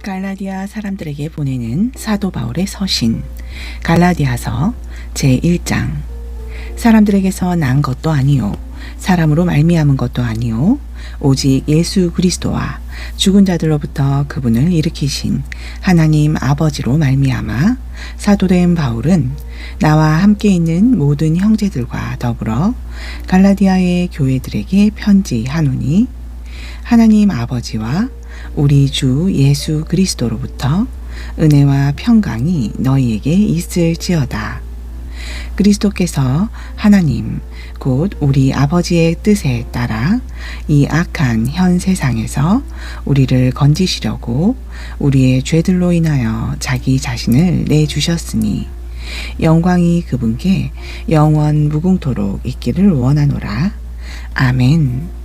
갈라디아 사람들에게 보내는 사도 바울의 서신 갈라디아서 제1장. 사람들에게서 난 것도 아니요 사람으로 말미암은 것도 아니요 오직 예수 그리스도와 죽은 자들로부터 그분을 일으키신 하나님 아버지로 말미암아 사도된 바울은 나와 함께 있는 모든 형제들과 더불어 갈라디아의 교회들에게 편지하노니, 하나님 아버지와 우리 주 예수 그리스도로부터 은혜와 평강이 너희에게 있을지어다. 그리스도께서 하나님 곧 우리 아버지의 뜻에 따라 이 악한 현 세상에서 우리를 건지시려고 우리의 죄들로 인하여 자기 자신을 내주셨으니 영광이 그분께 영원 무궁토록 있기를 원하노라. 아멘.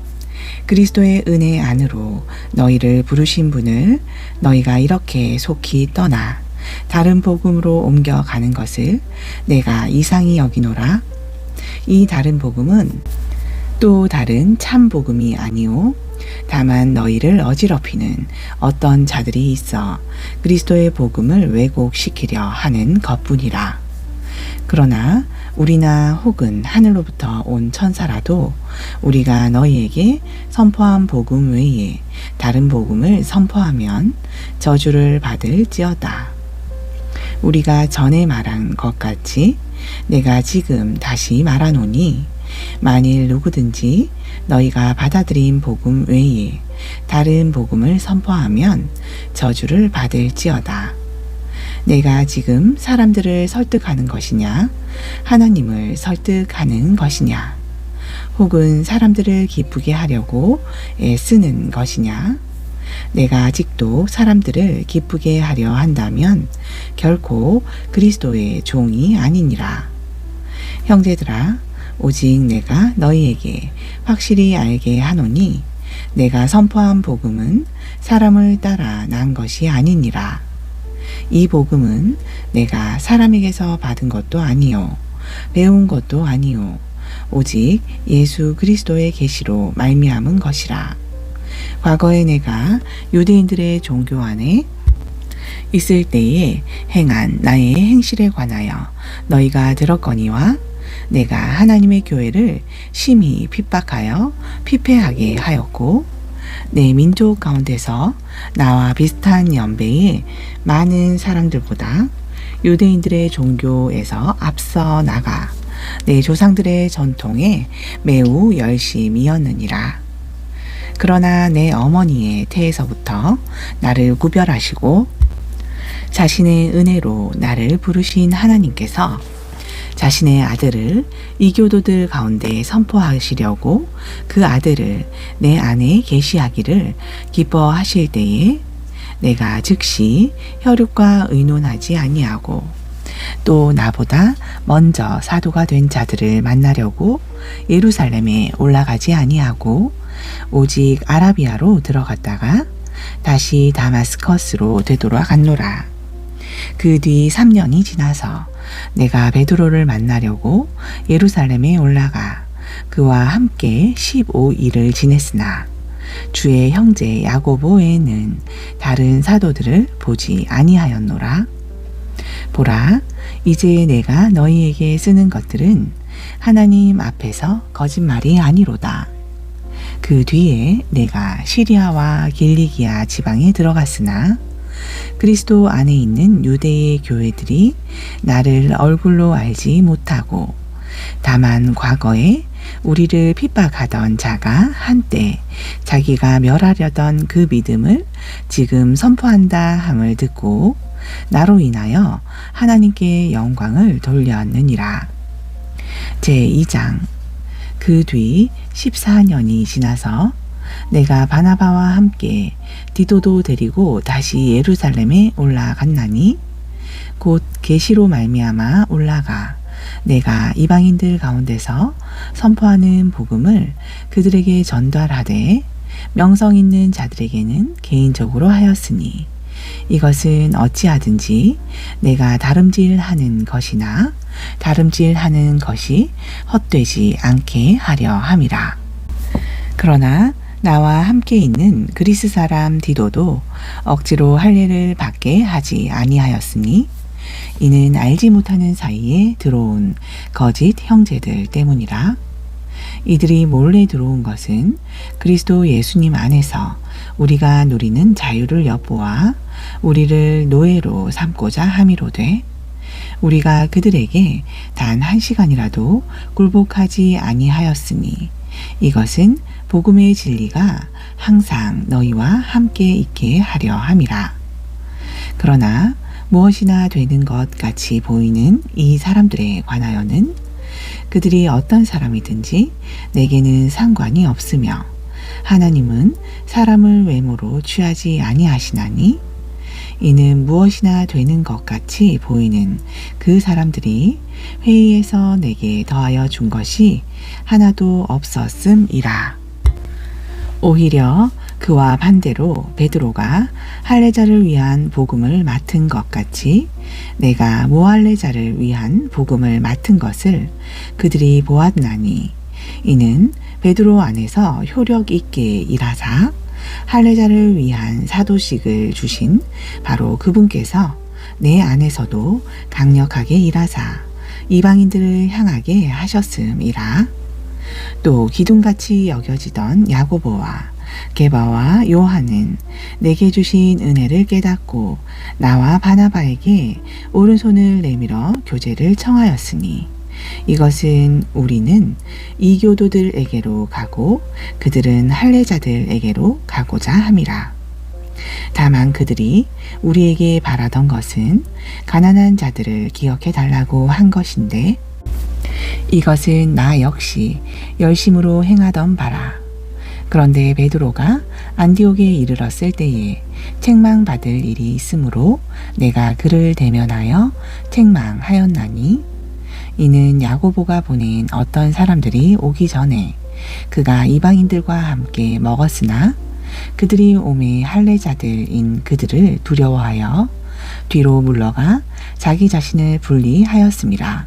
그리스도의 은혜 안으로 너희를 부르신 분을 너희가 이렇게 속히 떠나 다른 복음으로 옮겨가는 것을 내가 이상히 여기노라. 이 다른 복음은 또 다른 참 복음이 아니오 다만 너희를 어지럽히는 어떤 자들이 있어 그리스도의 복음을 왜곡시키려 하는 것뿐이라. 그러나 우리나 혹은 하늘로부터 온 천사라도 우리가 너희에게 선포한 복음 외에 다른 복음을 선포하면 저주를 받을지어다. 우리가 전에 말한 것 같이 내가 지금 다시 말하노니, 만일 누구든지 너희가 받아들인 복음 외에 다른 복음을 선포하면 저주를 받을지어다. 내가 지금 사람들을 설득하는 것이냐, 하나님을 설득하는 것이냐, 혹은 사람들을 기쁘게 하려고 애쓰는 것이냐? 내가 아직도 사람들을 기쁘게 하려 한다면 결코 그리스도의 종이 아니니라. 형제들아, 오직 내가 너희에게 확실히 알게 하노니 내가 선포한 복음은 사람을 따라 난 것이 아니니라. 이 복음은 내가 사람에게서 받은 것도 아니요 배운 것도 아니요 오직 예수 그리스도의 계시로 말미암은 것이라. 과거에 내가 유대인들의 종교 안에 있을 때에 행한 나의 행실에 관하여 너희가 들었거니와, 내가 하나님의 교회를 심히 핍박하여 피폐하게 하였고, 내 민족 가운데서 나와 비슷한 연배의 많은 사람들보다 유대인들의 종교에서 앞서 나가 내 조상들의 전통에 매우 열심이었느니라. 그러나 내 어머니의 태에서부터 나를 구별하시고 자신의 은혜로 나를 부르신 하나님께서 자신의 아들을 이교도들 가운데 선포하시려고 그 아들을 내 안에 계시하기를 기뻐하실 때에 내가 즉시 혈육과 의논하지 아니하고 또 나보다 먼저 사도가 된 자들을 만나려고 예루살렘에 올라가지 아니하고 오직 아라비아로 들어갔다가 다시 다마스커스로 되돌아갔노라. 그 뒤 3년이 지나서 내가 베드로를 만나려고 예루살렘에 올라가 그와 함께 15일을 지냈으나 주의 형제 야고보 외에는 다른 사도들을 보지 아니하였노라. 보라, 이제 내가 너희에게 쓰는 것들은 하나님 앞에서 거짓말이 아니로다. 그 뒤에 내가 시리아와 길리기아 지방에 들어갔으나 그리스도 안에 있는 유대의 교회들이 나를 얼굴로 알지 못하고, 다만 과거에 우리를 핍박하던 자가 한때 자기가 멸하려던 그 믿음을 지금 선포한다 함을 듣고 나로 인하여 하나님께 영광을 돌렸느니라. 제2장. 그 뒤 14년이 지나서 내가 바나바와 함께 디도도 데리고 다시 예루살렘에 올라갔나니, 곧 계시로 말미암아 올라가 내가 이방인들 가운데서 선포하는 복음을 그들에게 전달하되 명성 있는 자들에게는 개인적으로 하였으니, 이것은 어찌하든지 내가 다름질하는 것이나 다름질하는 것이 헛되지 않게 하려 함이라. 그러나 나와 함께 있는 그리스 사람 디도도 억지로 할례를 받게 하지 아니하였으니 이는 알지 못하는 사이에 들어온 거짓 형제들 때문이라. 이들이 몰래 들어온 것은 그리스도 예수님 안에서 우리가 누리는 자유를 엿보아 우리를 노예로 삼고자 함이로되, 우리가 그들에게 단 한 시간이라도 굴복하지 아니하였으니 이것은 복음의 진리가 항상 너희와 함께 있게 하려 함이라. 그러나 무엇이나 되는 것 같이 보이는 이 사람들에 관하여는 그들이 어떤 사람이든지 내게는 상관이 없으며 하나님은 사람을 외모로 취하지 아니하시나니, 이는 무엇이나 되는 것 같이 보이는 그 사람들이 회의에서 내게 더하여 준 것이 하나도 없었음이라. 오히려 그와 반대로 베드로가 할례자를 위한 복음을 맡은 것 같이 내가 무할례자를 위한 복음을 맡은 것을 그들이 보았나니, 이는 베드로 안에서 효력 있게 일하사 할례자를 위한 사도직을 주신 바로 그분께서 내 안에서도 강력하게 일하사 이방인들을 향하게 하셨음이라. 또 기둥같이 여겨지던 야고보와 게바와 요한은 내게 주신 은혜를 깨닫고 나와 바나바에게 오른손을 내밀어 교제를 청하였으니, 이것은 우리는 이교도들에게로 가고 그들은 할례자들에게로 가고자 함이라. 다만 그들이 우리에게 바라던 것은 가난한 자들을 기억해 달라고 한 것인데, 이것은 나 역시 열심으로 행하던 바라. 그런데 베드로가 안디옥에 이르렀을 때에 책망받을 일이 있으므로 내가 그를 대면하여 책망하였나니, 이는 야고보가 보낸 어떤 사람들이 오기 전에 그가 이방인들과 함께 먹었으나 그들이 오매 할례자들인 그들을 두려워하여 뒤로 물러가 자기 자신을 분리하였음이라.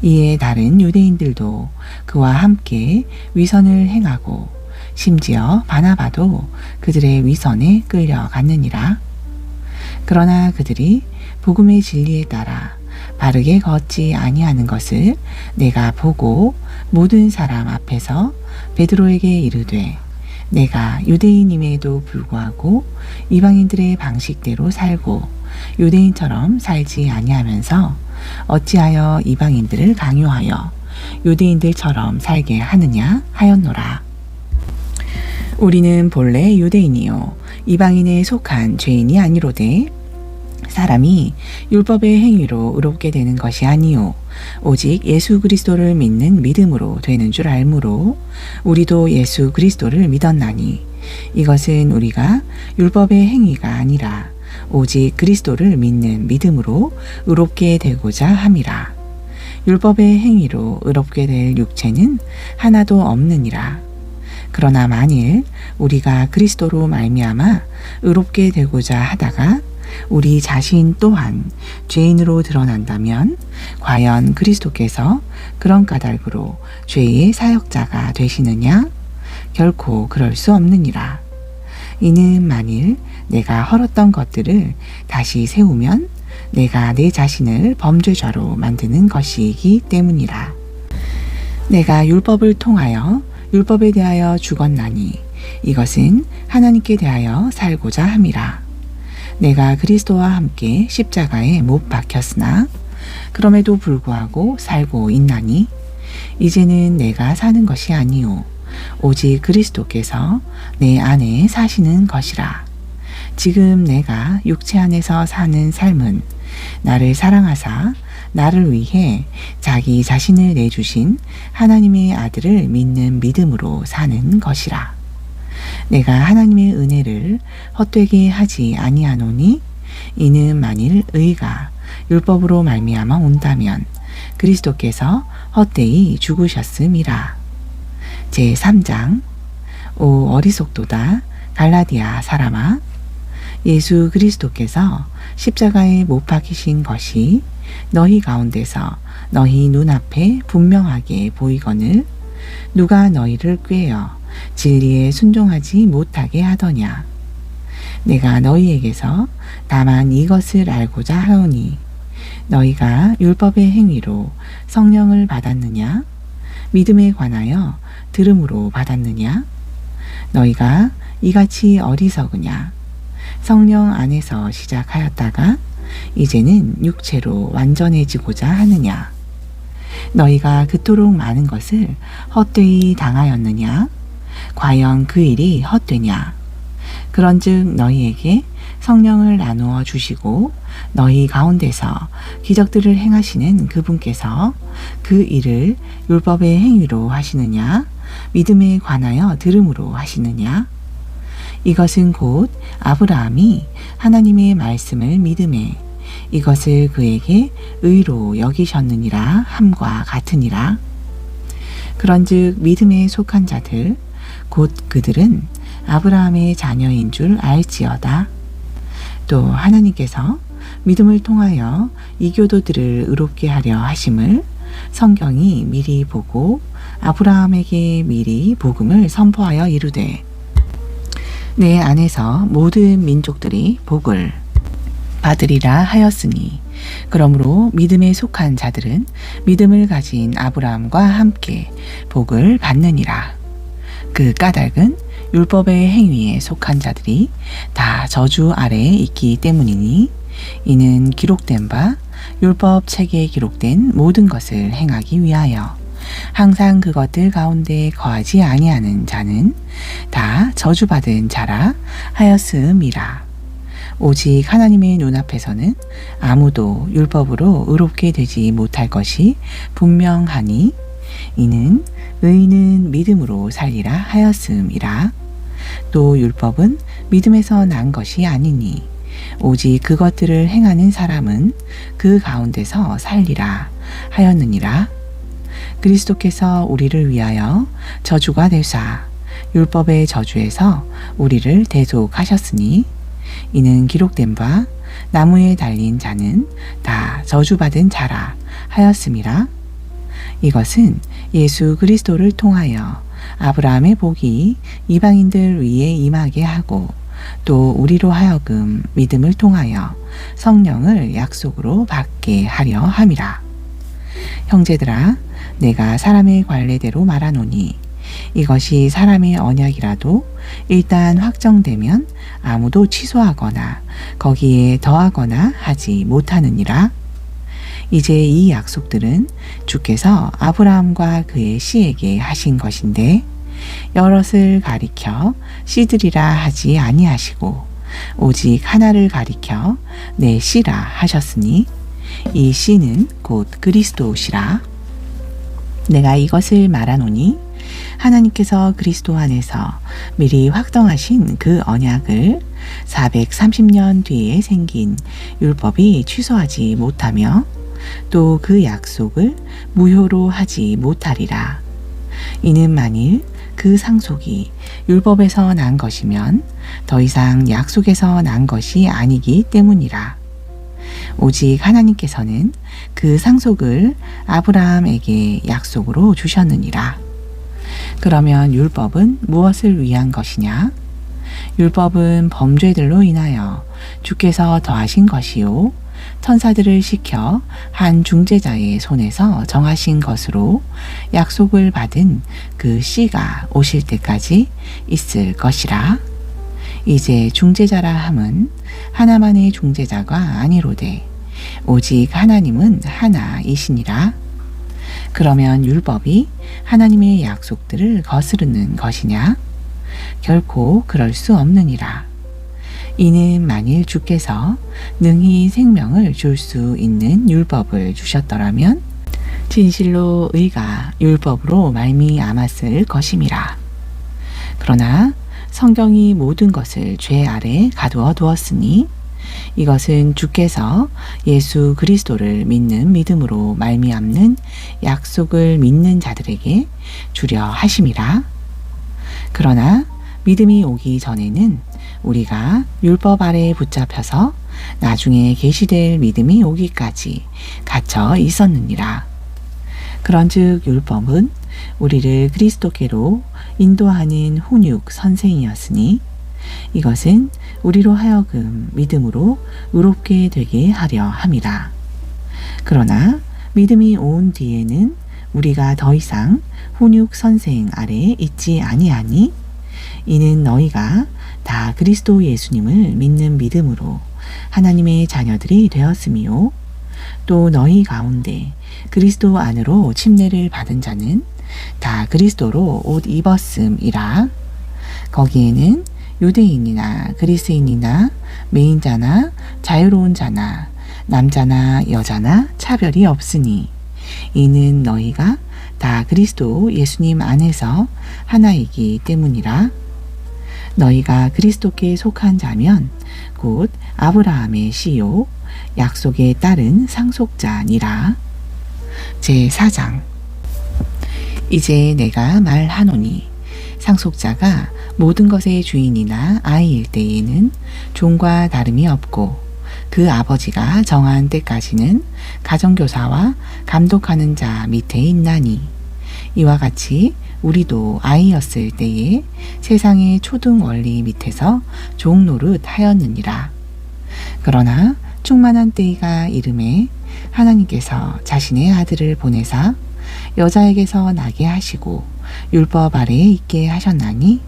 이에 다른 유대인들도 그와 함께 위선을 행하고 심지어 바나바도 그들의 위선에 끌려갔느니라. 그러나 그들이 복음의 진리에 따라 바르게 걷지 아니하는 것을 내가 보고 모든 사람 앞에서 베드로에게 이르되, 내가 유대인임에도 불구하고 이방인들의 방식대로 살고 유대인처럼 살지 아니하면서 어찌하여 이방인들을 강요하여 유대인들처럼 살게 하느냐 하였노라. 우리는 본래 유대인이요 이방인에 속한 죄인이 아니로되, 사람이 율법의 행위로 의롭게 되는 것이 아니요 오직 예수 그리스도를 믿는 믿음으로 되는 줄 알므로 우리도 예수 그리스도를 믿었나니, 이것은 우리가 율법의 행위가 아니라 오직 그리스도를 믿는 믿음으로 의롭게 되고자 함이라. 율법의 행위로 의롭게 될 육체는 하나도 없느니라. 그러나 만일 우리가 그리스도로 말미암아 의롭게 되고자 하다가 우리 자신 또한 죄인으로 드러난다면 과연 그리스도께서 그런 까닭으로 죄의 사역자가 되시느냐? 결코 그럴 수 없느니라. 이는 만일 내가 헐었던 것들을 다시 세우면 내가 내 자신을 범죄자로 만드는 것이기 때문이라. 내가 율법을 통하여 율법에 대하여 죽었나니 이것은 하나님께 대하여 살고자 함이라. 내가 그리스도와 함께 십자가에 못 박혔으나 그럼에도 불구하고 살고 있나니, 이제는 내가 사는 것이 아니요 오직 그리스도께서 내 안에 사시는 것이라. 지금 내가 육체 안에서 사는 삶은 나를 사랑하사 나를 위해 자기 자신을 내주신 하나님의 아들을 믿는 믿음으로 사는 것이라. 내가 하나님의 은혜를 헛되게 하지 아니하노니, 이는 만일 의가 율법으로 말미암아 온다면 그리스도께서 헛되이 죽으셨음이라. 제3장. 오 어리석도다 갈라디아 사람아, 예수 그리스도께서 십자가에 못 박히신 것이 너희 가운데서 너희 눈앞에 분명하게 보이거늘 누가 너희를 꾀어 진리에 순종하지 못하게 하더냐. 내가 너희에게서 다만 이것을 알고자 하오니 너희가 율법의 행위로 성령을 받았느냐? 믿음에 관하여 들음으로 받았느냐? 너희가 이같이 어리석으냐? 성령 안에서 시작하였다가 이제는 육체로 완전해지고자 하느냐? 너희가 그토록 많은 것을 헛되이 당하였느냐? 과연 그 일이 헛되냐? 그런즉 너희에게 성령을 나누어 주시고 너희 가운데서 기적들을 행하시는 그분께서 그 일을 율법의 행위로 하시느냐? 믿음에 관하여 들음으로 하시느냐? 이것은 곧 아브라함이 하나님의 말씀을 믿음에 이것을 그에게 의로 여기셨느니라 함과 같으니라. 그런즉 믿음에 속한 자들 곧 그들은 아브라함의 자녀인 줄 알지어다. 또 하나님께서 믿음을 통하여 이교도들을 의롭게 하려 하심을 성경이 미리 보고 아브라함에게 미리 복음을 선포하여 이르되 내 안에서 모든 민족들이 복을 받으리라 하였으니 그러므로 믿음에 속한 자들은 믿음을 가진 아브라함과 함께 복을 받느니라. 그 까닭은 율법의 행위에 속한 자들이 다 저주 아래에 있기 때문이니 이는 기록된 바 율법 책에 기록된 모든 것을 행하기 위하여 항상 그것들 가운데 거하지 아니하는 자는 다 저주받은 자라 하였음이라. 오직 하나님의 눈앞에서는 아무도 율법으로 의롭게 되지 못할 것이 분명하니 이는 의인은 믿음으로 살리라 하였음이라. 또 율법은 믿음에서 난 것이 아니니 오직 그것들을 행하는 사람은 그 가운데서 살리라 하였느니라. 그리스도께서 우리를 위하여 저주가 되사 율법의 저주에서 우리를 대속하셨으니 이는 기록된 바 나무에 달린 자는 다 저주받은 자라 하였음이라. 이것은 예수 그리스도를 통하여 아브라함의 복이 이방인들 위에 임하게 하고 또 우리로 하여금 믿음을 통하여 성령을 약속으로 받게 하려 함이라. 형제들아, 내가 사람의 관례대로 말하노니 이것이 사람의 언약이라도 일단 확정되면 아무도 취소하거나 거기에 더하거나 하지 못하느니라. 이제 이 약속들은 주께서 아브라함과 그의 씨에게 하신 것인데 여럿을 가리켜 씨들이라 하지 아니하시고 오직 하나를 가리켜 내 씨라 하셨으니 이 씨는 곧 그리스도시라. 내가 이것을 말하노니 하나님께서 그리스도 안에서 미리 확정하신 그 언약을 430년 뒤에 생긴 율법이 취소하지 못하며 또 그 약속을 무효로 하지 못하리라. 이는 만일 그 상속이 율법에서 난 것이면 더 이상 약속에서 난 것이 아니기 때문이라. 오직 하나님께서는 그 상속을 아브라함에게 약속으로 주셨느니라. 그러면 율법은 무엇을 위한 것이냐? 율법은 범죄들로 인하여 주께서 더하신 것이요 천사들을 시켜 한 중재자의 손에서 정하신 것으로 약속을 받은 그 씨가 오실 때까지 있을 것이라. 이제 중재자라 함은 하나만의 중재자가 아니로되 오직 하나님은 하나이시니라. 그러면 율법이 하나님의 약속들을 거스르는 것이냐? 결코 그럴 수 없느니라. 이는 만일 주께서 능히 생명을 줄 수 있는 율법을 주셨더라면 진실로 의가 율법으로 말미암았을 것임이라. 그러나 성경이 모든 것을 죄 아래 가두어 두었으니 이것은 주께서 예수 그리스도를 믿는 믿음으로 말미암는 약속을 믿는 자들에게 주려 하심이라. 그러나 믿음이 오기 전에는 우리가 율법 아래에 붙잡혀서 나중에 계시될 믿음이 오기까지 갇혀 있었느니라. 그런즉 율법은 우리를 그리스도께로 인도하는 혼육 선생이었으니 이것은 우리로 하여금 믿음으로 의롭게 되게 하려 함이라. 그러나 믿음이 온 뒤에는 우리가 더 이상 혼육 선생 아래 있지 아니하니 이는 너희가 다 그리스도 예수님을 믿는 믿음으로 하나님의 자녀들이 되었음이요 또 너희 가운데 그리스도 안으로 침례를 받은 자는 다 그리스도로 옷 입었음이라. 거기에는 유대인이나 그리스인이나 매인자나 자유로운 자나 남자나 여자나 차별이 없으니 이는 너희가 다 그리스도 예수님 안에서 하나이기 때문이라. 너희가 그리스도께 속한 자면 곧 아브라함의 씨요 약속에 따른 상속자니라. 제4장. 이제 내가 말하노니 상속자가 모든 것의 주인이나 아이일 때에는 종과 다름이 없고 그 아버지가 정한 때까지는 가정교사와 감독하는 자 밑에 있나니 이와 같이 우리도 아이였을 때에 세상의 초등 원리 밑에서 종 노릇 하였느니라. 그러나 충만한 때가 이름에 하나님께서 자신의 아들을 보내사 여자에게서 나게 하시고 율법 아래에 있게 하셨나니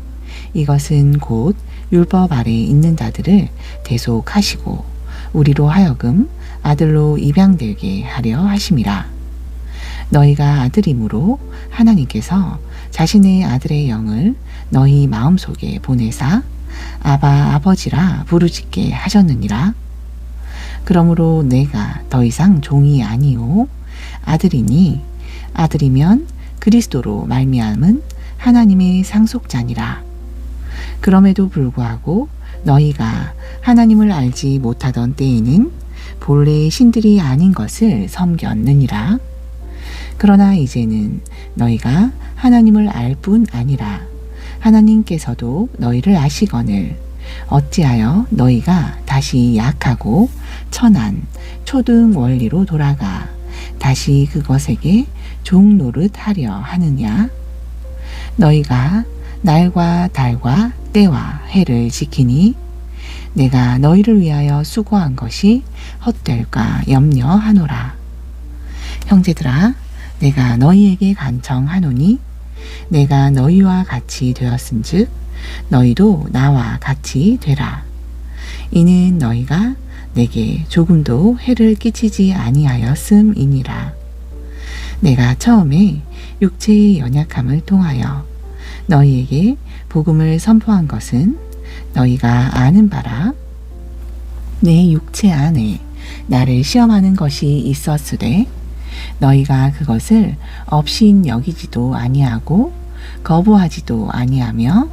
이것은 곧 율법 아래에 있는 자들을 대속하시고 우리로 하여금 아들로 입양되게 하려 하심이라. 너희가 아들이므로 하나님께서 자신의 아들의 영을 너희 마음속에 보내사 아바 아버지라 부르짖게 하셨느니라. 그러므로 내가 더 이상 종이 아니요 아들이니 아들이면 그리스도로 말미암은 하나님의 상속자니라. 그럼에도 불구하고 너희가 하나님을 알지 못하던 때에는 본래 신들이 아닌 것을 섬겼느니라. 그러나 이제는 너희가 하나님을 알 뿐 아니라 하나님께서도 너희를 아시거늘 어찌하여 너희가 다시 약하고 천한 초등 원리로 돌아가 다시 그것에게 종 노릇 하려 하느냐. 너희가 날과 달과 때와 해를 지키니 내가 너희를 위하여 수고한 것이 헛될까 염려하노라. 형제들아, 내가 너희에게 간청하노니 내가 너희와 같이 되었은즉 너희도 나와 같이 되라. 이는 너희가 내게 조금도 해를 끼치지 아니하였음이니라. 내가 처음에 육체의 연약함을 통하여 너희에게 복음을 선포한 것은 너희가 아는 바라. 내 육체 안에 나를 시험하는 것이 있었으되 너희가 그것을 업신 여기지도 아니하고 거부하지도 아니하며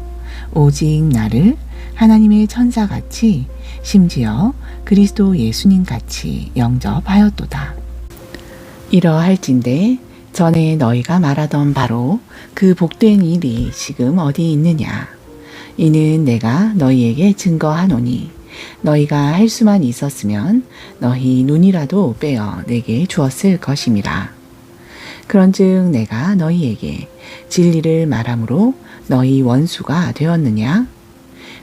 오직 나를 하나님의 천사같이 심지어 그리스도 예수님같이 영접하였도다. 이러할진대 전에 너희가 말하던 바로 그 복된 일이 지금 어디 있느냐. 이는 내가 너희에게 증거하노니 너희가 할 수만 있었으면 너희 눈이라도 빼어 내게 주었을 것임이라. 그런즉 내가 너희에게 진리를 말함으로 너희 원수가 되었느냐?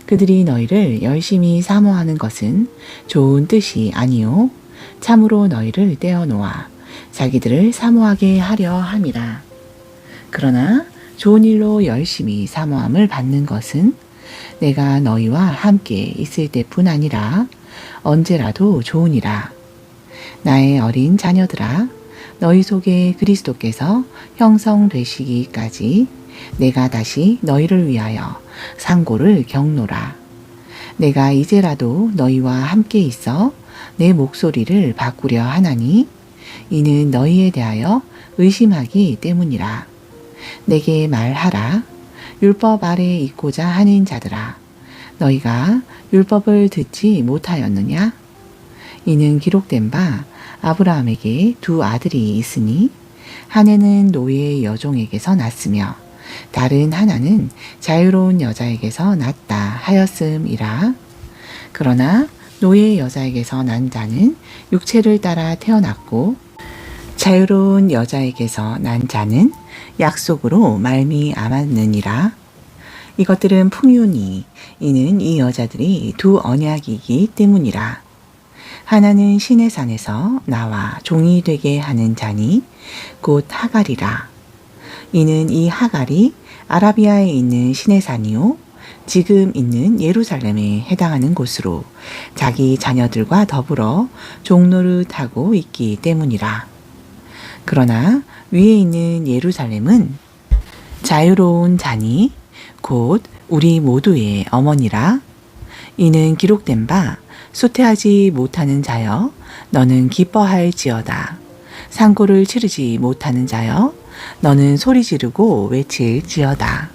그들이 너희를 열심히 사모하는 것은 좋은 뜻이 아니요 참으로 너희를 떼어놓아 자기들을 사모하게 하려 함이라. 그러나 좋은 일로 열심히 사모함을 받는 것은 내가 너희와 함께 있을 때뿐 아니라 언제라도 좋으니라. 나의 어린 자녀들아, 너희 속에 그리스도께서 형성되시기까지 내가 다시 너희를 위하여 상고를 겪노라. 내가 이제라도 너희와 함께 있어 내 목소리를 바꾸려 하나니 이는 너희에 대하여 의심하기 때문이라. 내게 말하라. 율법 아래에 있고자 하는 자들아, 너희가 율법을 듣지 못하였느냐? 이는 기록된 바 아브라함에게 두 아들이 있으니 하나는 노예 여종에게서 났으며 다른 하나는 자유로운 여자에게서 났다 하였음이라. 그러나 노예 여자에게서 난 자는 육체를 따라 태어났고 자유로운 여자에게서 난 자는 약속으로 말미암았느니라. 이것들은 풍요니 이는 이 여자들이 두 언약이기 때문이라. 하나는 신의 산에서 나와 종이 되게 하는 자니 곧 하갈이라. 이는 이 하갈이 아라비아에 있는 신의 산이요 지금 있는 예루살렘에 해당하는 곳으로 자기 자녀들과 더불어 종노릇하고 있기 때문이라. 그러나 위에 있는 예루살렘은 자유로운 자니 곧 우리 모두의 어머니라. 이는 기록된 바 수태하지 못하는 자여 너는 기뻐할지어다. 상고를 치르지 못하는 자여 너는 소리 지르고 외칠지어다.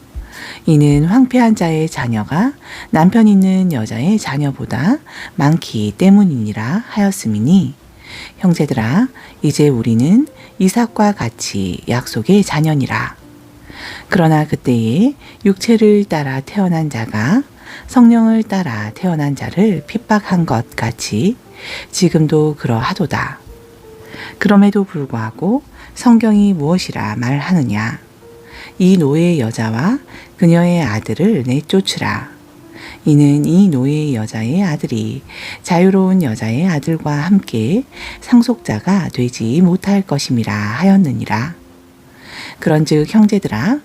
이는 황폐한 자의 자녀가 남편 있는 여자의 자녀보다 많기 때문이니라 하였음이니 형제들아 이제 우리는 이삭과 같이 약속의 자녀니라. 그러나 그때에 육체를 따라 태어난 자가 성령을 따라 태어난 자를 핍박한 것 같이 지금도 그러하도다. 그럼에도 불구하고 성경이 무엇이라 말하느냐. 이 노예 여자와 그녀의 아들을 내쫓으라. 이는 이 노예 여자의 아들이 자유로운 여자의 아들과 함께 상속자가 되지 못할 것임이라 하였느니라. 그런즉 형제들아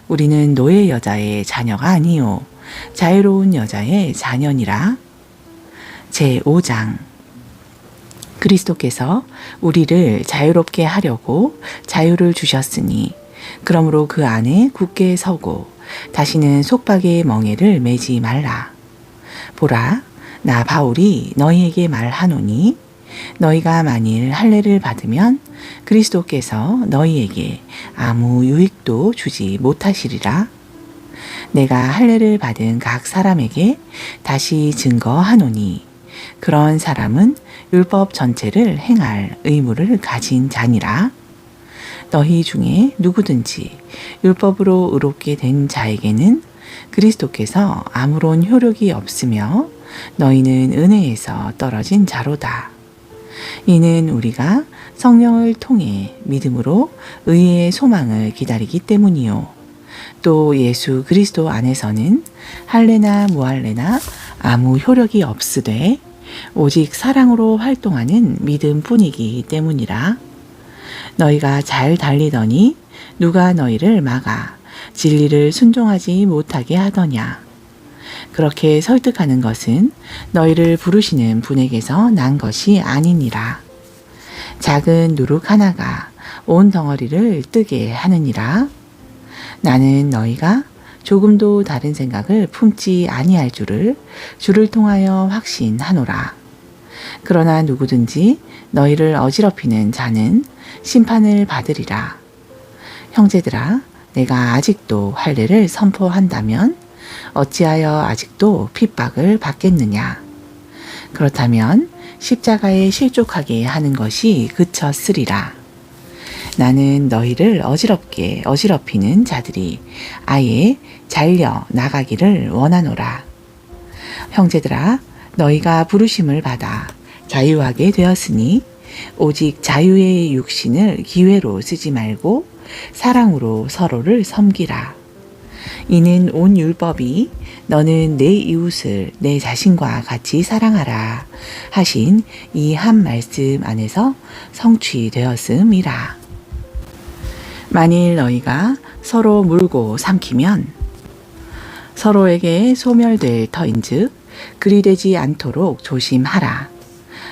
우리는 노예 여자의 자녀가 아니요 자유로운 여자의 자녀니라. 제5장 그리스도께서 우리를 자유롭게 하려고 자유를 주셨으니 그러므로 그 안에 굳게 서고 다시는 속박의 멍에를 매지 말라. 보라 나 바울이 너희에게 말하노니 너희가 만일 할례를 받으면 그리스도께서 너희에게 아무 유익도 주지 못하시리라. 내가 할례를 받은 각 사람에게 다시 증거하노니 그런 사람은 율법 전체를 행할 의무를 가진 자니라. 너희 중에 누구든지 율법으로 의롭게 된 자에게는 그리스도께서 아무런 효력이 없으며 너희는 은혜에서 떨어진 자로다. 이는 우리가 성령을 통해 믿음으로 의의 소망을 기다리기 때문이요. 또 예수 그리스도 안에서는 할례나 무할례나 아무 효력이 없으되 오직 사랑으로 활동하는 믿음뿐이기 때문이라. 너희가 잘 달리더니 누가 너희를 막아 진리를 순종하지 못하게 하더냐. 그렇게 설득하는 것은 너희를 부르시는 분에게서 난 것이 아니니라. 작은 누룩 하나가 온 덩어리를 뜨게 하느니라. 나는 너희가 조금도 다른 생각을 품지 아니할 줄을 주를 통하여 확신하노라. 그러나 누구든지 너희를 어지럽히는 자는 심판을 받으리라. 형제들아, 내가 아직도 할례를 선포한다면 어찌하여 아직도 핍박을 받겠느냐. 그렇다면 십자가에 실족하게 하는 것이 그쳤으리라. 나는 너희를 어지럽히는 자들이 아예 잘려 나가기를 원하노라. 형제들아, 너희가 부르심을 받아 자유하게 되었으니 오직 자유의 육신을 기회로 쓰지 말고 사랑으로 서로를 섬기라. 이는 온 율법이 너는 내 이웃을 내 자신과 같이 사랑하라 하신 이 한 말씀 안에서 성취되었음이라. 만일 너희가 서로 물고 삼키면 서로에게 소멸될 터인즉 그리 되지 않도록 조심하라.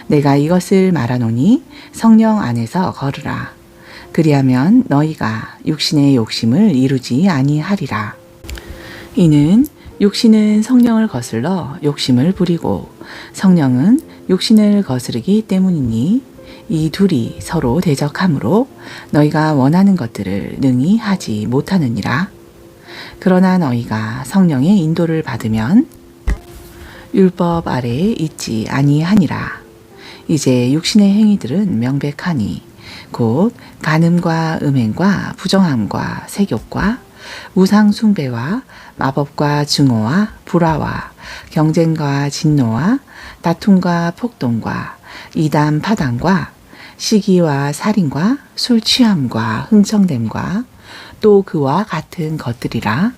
내가 이것을 말하노니 성령 안에서 걸으라. 그리하면 너희가 육신의 욕심을 이루지 아니하리라. 이는 육신은 성령을 거슬러 욕심을 부리고 성령은 육신을 거스르기 때문이니 이 둘이 서로 대적하므로 너희가 원하는 것들을 능히 하지 못하느니라. 그러나 너희가 성령의 인도를 받으면 율법 아래에 있지 아니하니라. 이제 육신의 행위들은 명백하니 곧 간음과 음행과 부정함과 색욕과 우상 숭배와 마법과 증오와 불화와 경쟁과 진노와 다툼과 폭동과 이단 파당과 시기와 살인과 술 취함과 흥청됨과 또 그와 같은 것들이라.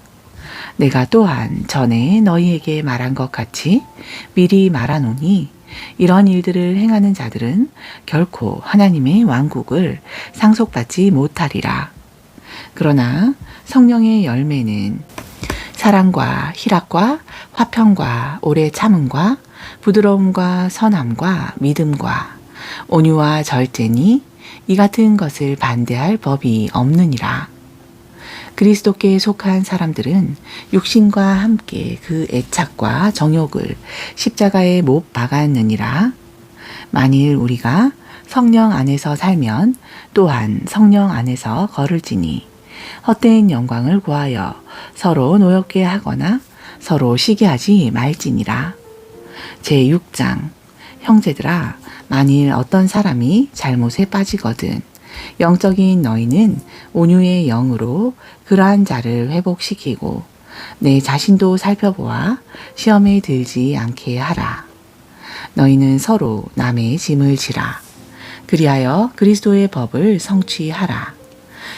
내가 또한 전에 너희에게 말한 것 같이 미리 말하노니 이런 일들을 행하는 자들은 결코 하나님의 왕국을 상속받지 못하리라. 그러나 성령의 열매는 사랑과 희락과 화평과 오래 참음과 부드러움과 선함과 믿음과 온유와 절제니 이 같은 것을 반대할 법이 없느니라. 그리스도께 속한 사람들은 육신과 함께 그 애착과 정욕을 십자가에 못 박았느니라. 만일 우리가 성령 안에서 살면 또한 성령 안에서 걸을지니 헛된 영광을 구하여 서로 노엽게 하거나 서로 시기하지 말지니라. 제6장 형제들아, 만일 어떤 사람이 잘못에 빠지거든 영적인 너희는 온유의 영으로 그러한 자를 회복시키고 내 자신도 살펴보아 시험에 들지 않게 하라. 너희는 서로 남의 짐을 지라. 그리하여 그리스도의 법을 성취하라.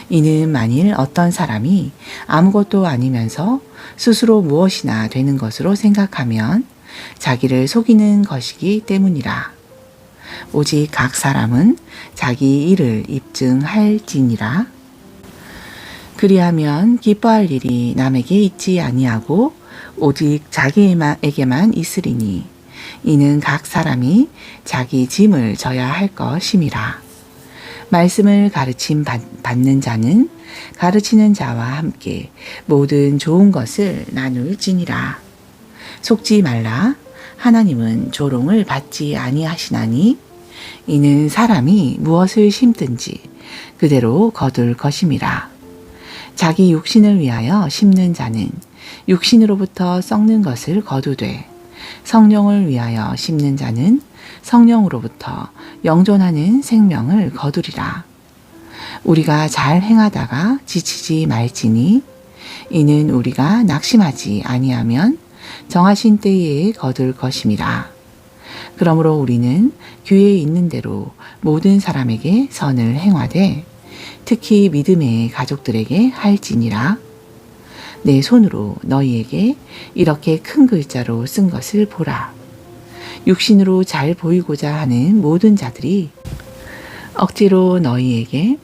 이는 만일 어떤 사람이 아무것도 아니면서 스스로 무엇이나 되는 것으로 생각하면 자기를 속이는 것이기 때문이라. 오직 각 사람은 자기 일을 입증할지니라. 그리하면 기뻐할 일이 남에게 있지 아니하고 오직 자기에게만 있으리니 이는 각 사람이 자기 짐을 져야 할 것임이라. 말씀을 가르침 받는 자는 가르치는 자와 함께 모든 좋은 것을 나눌지니라. 속지 말라. 하나님은 조롱을 받지 아니하시나니 이는 사람이 무엇을 심든지 그대로 거둘 것임이라. 자기 육신을 위하여 심는 자는 육신으로부터 썩는 것을 거두되 성령을 위하여 심는 자는 성령으로부터 영존하는 생명을 거두리라. 우리가 잘 행하다가 지치지 말지니 이는 우리가 낙심하지 아니하면 정하신 때에 거둘 것임이라. 그러므로 우리는 교회에 있는 대로 모든 사람에게 선을 행하되 특히 믿음의 가족들에게 할지니라. 내 손으로 너희에게 이렇게 큰 글자로 쓴 것을 보라. 육신으로 잘 보이고자 하는 모든 자들이 억지로 너희에게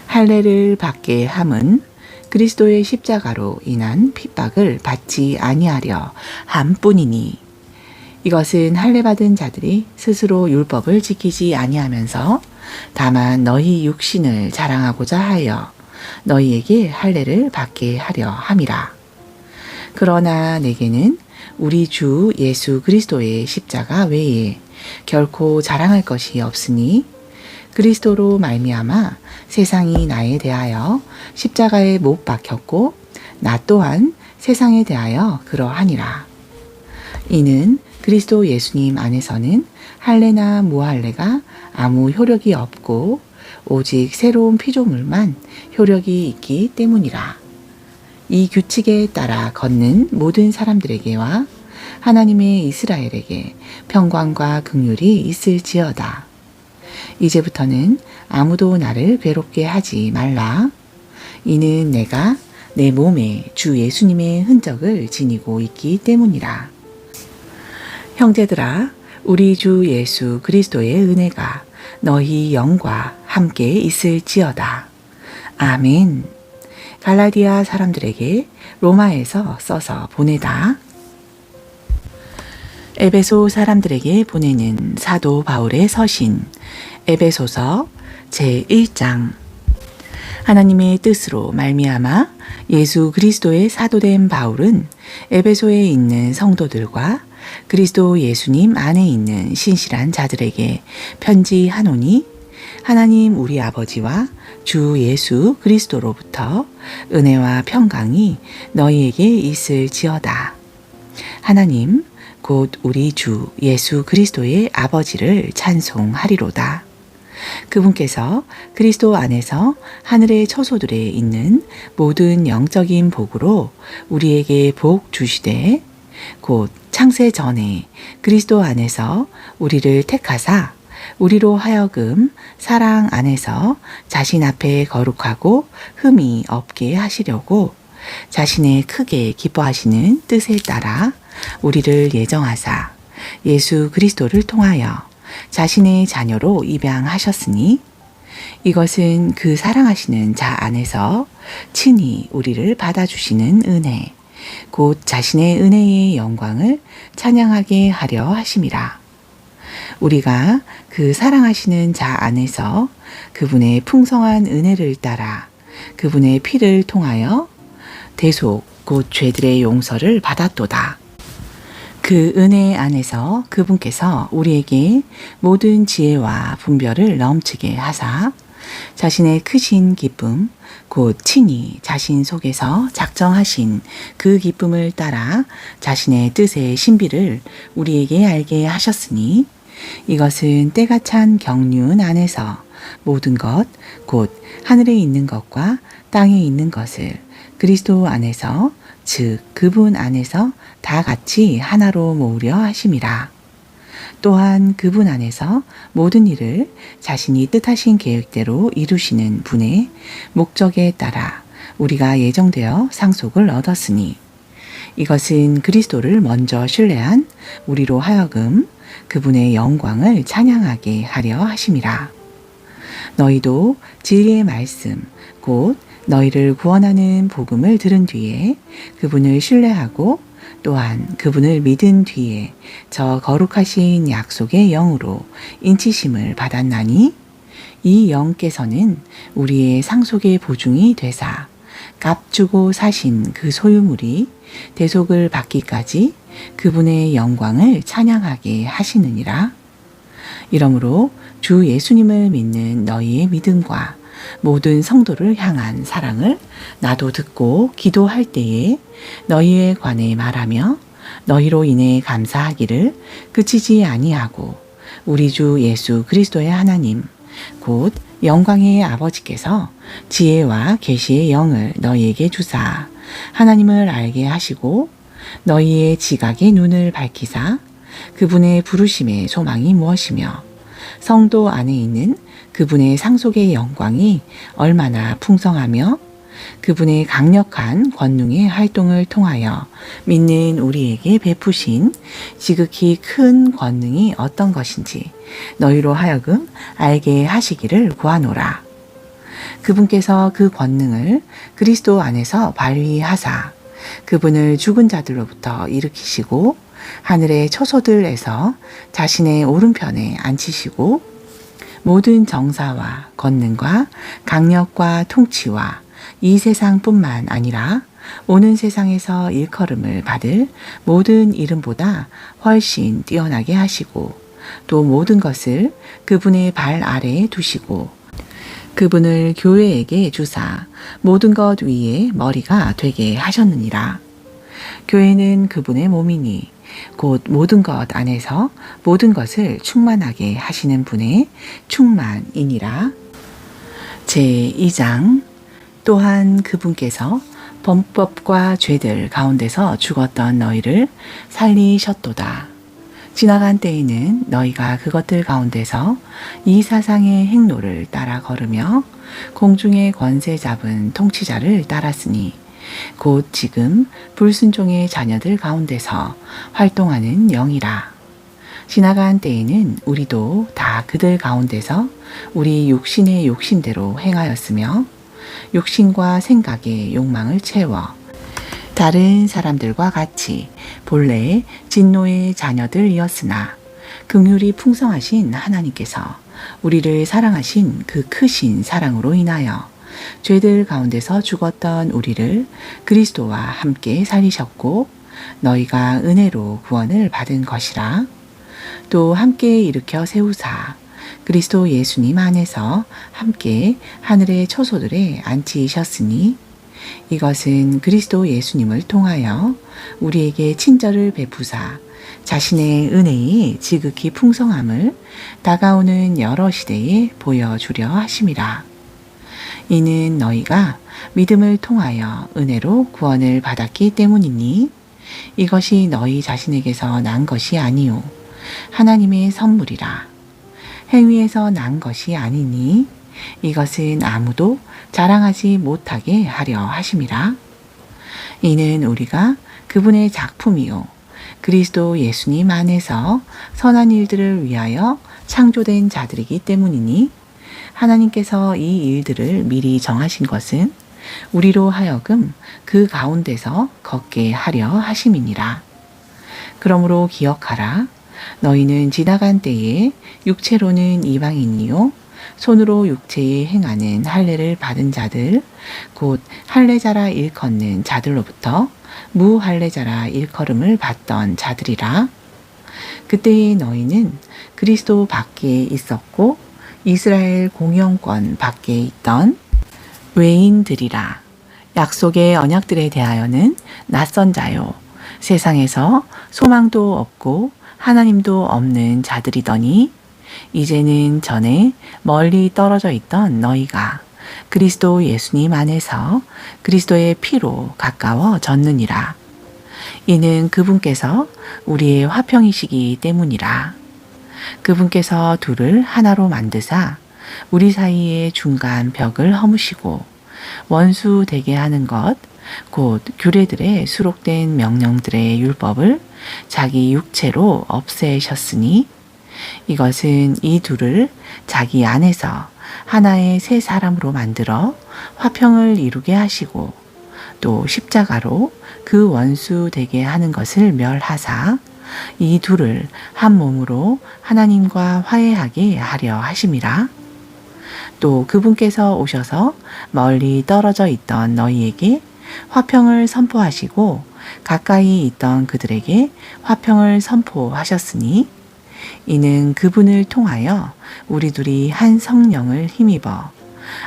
할례를 받게 함은 그리스도의 십자가로 인한 핍박을 받지 아니하려 함뿐이니 이것은 할례받은 자들이 스스로 율법을 지키지 아니하면서 다만 너희 육신을 자랑하고자 하여 너희에게 할례를 받게 하려 함이라. 그러나 내게는 우리 주 예수 그리스도의 십자가 외에 결코 자랑할 것이 없으니 그리스도로 말미암아 세상이 나에 대하여 십자가에 못 박혔고 나 또한 세상에 대하여 그러하니라. 이는 그리스도 예수님 안에서는 할례나 무할례가 아무 효력이 없고 오직 새로운 피조물만 효력이 있기 때문이라. 이 규칙에 따라 걷는 모든 사람들에게와 하나님의 이스라엘에게 평강과 긍휼이 있을지어다. 이제부터는 아무도 나를 괴롭게 하지 말라. 이는 내가 내 몸에 주 예수님의 흔적을 지니고 있기 때문이라. 형제들아, 우리 주 예수 그리스도의 은혜가 너희 영과 함께 있을지어다. 아멘. 갈라디아 사람들에게 로마에서 써서 보내다. 에베소 사람들에게 보내는 사도 바울의 서신 에베소서 제1장. 하나님의 뜻으로 말미암아 예수 그리스도의 사도된 바울은 에베소에 있는 성도들과 그리스도 예수님 안에 있는 신실한 자들에게 편지하노니 하나님 우리 아버지와 주 예수 그리스도로부터 은혜와 평강이 너희에게 있을지어다. 하나님 곧 우리 주 예수 그리스도의 아버지를 찬송하리로다. 그분께서 그리스도 안에서 하늘의 처소들에 있는 모든 영적인 복으로 우리에게 복 주시되 곧 창세 전에 그리스도 안에서 우리를 택하사 우리로 하여금 사랑 안에서 자신 앞에 거룩하고 흠이 없게 하시려고 자신의 크게 기뻐하시는 뜻에 따라 우리를 예정하사 예수 그리스도를 통하여 자신의 자녀로 입양하셨으니 이것은 그 사랑하시는 자 안에서 친히 우리를 받아주시는 은혜, 곧 자신의 은혜의 영광을 찬양하게 하려 하심이라. 우리가 그 사랑하시는 자 안에서 그분의 풍성한 은혜를 따라 그분의 피를 통하여 대속 곧 죄들의 용서를 받았도다. 그 은혜 안에서 그분께서 우리에게 모든 지혜와 분별을 넘치게 하사 자신의 크신 기쁨 곧 친히 자신 속에서 작정하신 그 기쁨을 따라 자신의 뜻의 신비를 우리에게 알게 하셨으니 이것은 때가 찬 경륜 안에서 모든 것 곧 하늘에 있는 것과 땅에 있는 것을 그리스도 안에서 즉 그분 안에서 다 같이 하나로 모으려 하심이라. 또한 그분 안에서 모든 일을 자신이 뜻하신 계획대로 이루시는 분의 목적에 따라 우리가 예정되어 상속을 얻었으니 이것은 그리스도를 먼저 신뢰한 우리로 하여금 그분의 영광을 찬양하게 하려 하심이라. 너희도 진리의 말씀 곧 너희를 구원하는 복음을 들은 뒤에 그분을 신뢰하고 또한 그분을 믿은 뒤에 저 거룩하신 약속의 영으로 인치심을 받았나니 이 영께서는 우리의 상속의 보증이 되사 값 주고 사신 그 소유물이 대속을 받기까지 그분의 영광을 찬양하게 하시느니라. 이러므로 주 예수님을 믿는 너희의 믿음과 모든 성도를 향한 사랑을 나도 듣고 기도할 때에 너희에 관해 말하며 너희로 인해 감사하기를 그치지 아니하고 우리 주 예수 그리스도의 하나님 곧 영광의 아버지께서 지혜와 계시의 영을 너희에게 주사 하나님을 알게 하시고 너희의 지각의 눈을 밝히사 그분의 부르심의 소망이 무엇이며 성도 안에 있는 그분의 상속의 영광이 얼마나 풍성하며 그분의 강력한 권능의 활동을 통하여 믿는 우리에게 베푸신 지극히 큰 권능이 어떤 것인지 너희로 하여금 알게 하시기를 구하노라. 그분께서 그 권능을 그리스도 안에서 발휘하사 그분을 죽은 자들로부터 일으키시고 하늘의 처소들에서 자신의 오른편에 앉히시고 모든 정사와 권능과 강력과 통치와 이 세상뿐만 아니라 오는 세상에서 일컬음을 받을 모든 이름보다 훨씬 뛰어나게 하시고 또 모든 것을 그분의 발 아래에 두시고 그분을 교회에게 주사 모든 것 위에 머리가 되게 하셨느니라. 교회는 그분의 몸이니 곧 모든 것 안에서 모든 것을 충만하게 하시는 분의 충만이니라. 제2장 또한 그분께서 범법과 죄들 가운데서 죽었던 너희를 살리셨도다. 지나간 때에는 너희가 그것들 가운데서 이 사상의 행로를 따라 걸으며 공중의 권세 잡은 통치자를 따랐으니 곧 지금 불순종의 자녀들 가운데서 활동하는 영이라. 지나간 때에는 우리도 다 그들 가운데서 우리 육신의 욕심대로 행하였으며 욕심과 생각의 욕망을 채워 다른 사람들과 같이 본래 진노의 자녀들이었으나 긍휼이 풍성하신 하나님께서 우리를 사랑하신 그 크신 사랑으로 인하여 죄들 가운데서 죽었던 우리를 그리스도와 함께 살리셨고 너희가 은혜로 구원을 받은 것이라. 또 함께 일으켜 세우사 그리스도 예수님 안에서 함께 하늘의 초소들에 앉히셨으니 이것은 그리스도 예수님을 통하여 우리에게 친절을 베푸사 자신의 은혜의 지극히 풍성함을 다가오는 여러 시대에 보여주려 하심이라. 이는 너희가 믿음을 통하여 은혜로 구원을 받았기 때문이니 이것이 너희 자신에게서 난 것이 아니요 하나님의 선물이라. 행위에서 난 것이 아니니 이것은 아무도 자랑하지 못하게 하려 하심이라. 이는 우리가 그분의 작품이요 그리스도 예수님 안에서 선한 일들을 위하여 창조된 자들이기 때문이니 하나님께서 이 일들을 미리 정하신 것은 우리로 하여금 그 가운데서 걷게 하려 하심이니라. 그러므로 기억하라. 너희는 지나간 때에 육체로는 이방인이요 손으로 육체에 행하는 할례를 받은 자들 곧 할례자라 일컫는 자들로부터 무할례자라 일컬음을 받던 자들이라. 그때의 너희는 그리스도 밖에 있었고 이스라엘 공영권 밖에 있던 외인들이라. 약속의 언약들에 대하여는 낯선 자요 세상에서 소망도 없고 하나님도 없는 자들이더니 이제는 전에 멀리 떨어져 있던 너희가 그리스도 예수님 안에서 그리스도의 피로 가까워졌느니라. 이는 그분께서 우리의 화평이시기 때문이라. 그분께서 둘을 하나로 만드사 우리 사이의 중간 벽을 허무시고 원수 되게 하는 것 곧 규례들의 수록된 명령들의 율법을 자기 육체로 없애셨으니 이것은 이 둘을 자기 안에서 하나의 새 사람으로 만들어 화평을 이루게 하시고 또 십자가로 그 원수 되게 하는 것을 멸하사 이 둘을 한 몸으로 하나님과 화해하게 하려 하심이라. 또 그분께서 오셔서 멀리 떨어져 있던 너희에게 화평을 선포하시고 가까이 있던 그들에게 화평을 선포하셨으니 이는 그분을 통하여 우리 둘이 한 성령을 힘입어